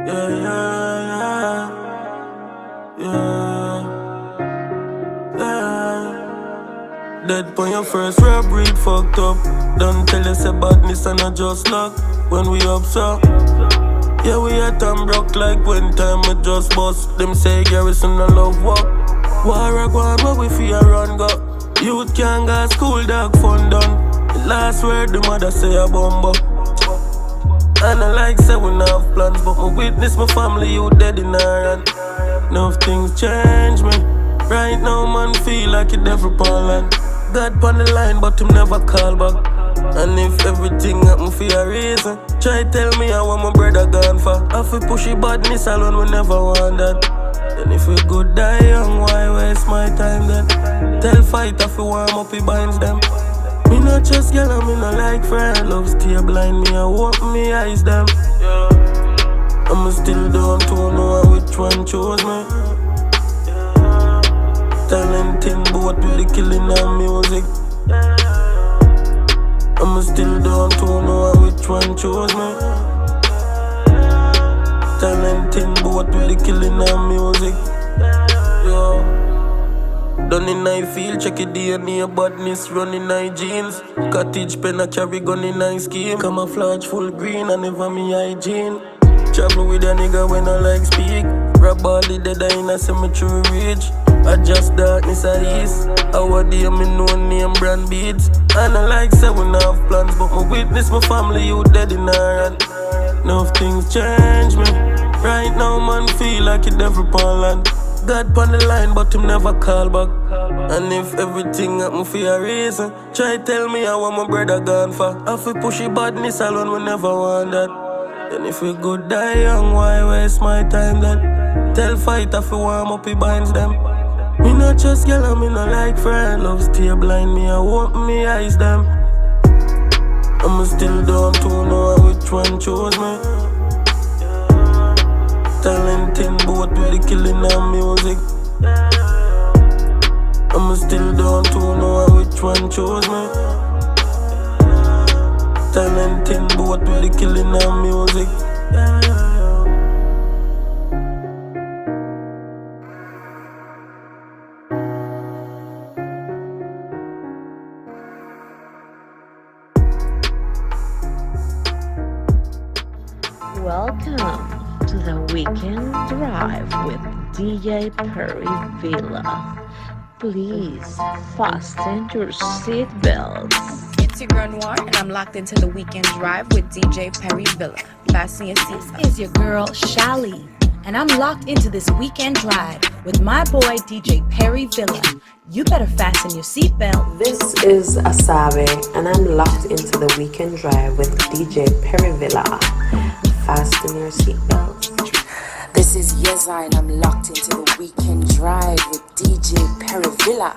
Yeah, yeah, yeah, yeah. Dead pon your first rap breed fucked up. Don't tell us about badness and not just luck. When we up so, yeah, we at and broke like when time we just bust. Them say garrison no love walk. War a go on where we fear run go. Youth can't go school dog fun done. The last word the mother say a bumbo. And I like say we not have plans, but my witness my family you dead in her hand. Enough things change me. Right now man feel like it never land. God pon the line but him never call back. And if everything happen for a reason, try tell me how my brother gone for. If we push it badness alone we never want that. Then if we go die young, why waste my time then? Tell fight if we warm up he binds them. Me not just girl and me not like friend. Love stay blind me and open me eyes them. I'm still down to know which one chose me. Talented both with the killing and music. I'm still down to know which one chose me. Talented both with the killing and music. Yo. Done in I feel, check it DNA, badness running I jeans. Cottage pen a carry gun in I scheme. Camouflage full green and never me hygiene. Travel with a nigga when I like speak. Rap all the dead in a cemetery reach. Adjust darkness at east. Our day me no name brand beats. And I like say we not have plans, but my witness my family you dead in her hand. Enough things change me. Right now man feel like it never land. God pon the line but him never call back. And if everything happen for a reason, try tell me how my brother gone for. If we push it badness alone we never want that. Then if we go die young, why waste my time then? Tell fight if we warm up he binds them. Me not just girl and me not like friend. Love stay blind me and open me eyes them. I'm still down to know which one chose me. Talented both with the killing and music. I'm still down to know which one chose me. Talented both with the killing and music. Welcome to the Weekend Drive with DJ Perryvilla. Please fasten your seatbelts. It's your girl Noir, and I'm locked into the Weekend Drive with DJ Perryvilla. Fasten your seatbelts. This is your girl Shali, and I'm locked into this Weekend Drive with my boy DJ Perryvilla. You better fasten your seatbelt. This is Asabe, and I'm locked into the Weekend Drive with DJ Perryvilla. Fasten your seatbelts. This is Yeza, and I'm locked into the Weekend Drive with DJ Perryvilla.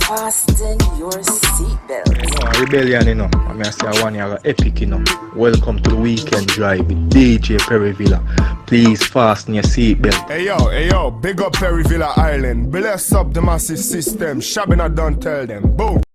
Fasten your seatbelts. Rebellion, you know. I mean, I say I want you epic, you know. Welcome to the Weekend Drive with DJ Perryvilla. Please fasten your seatbelt. Hey yo, big up Perryvilla Island. Bless up the massive system. Shabina don't tell them. Boom.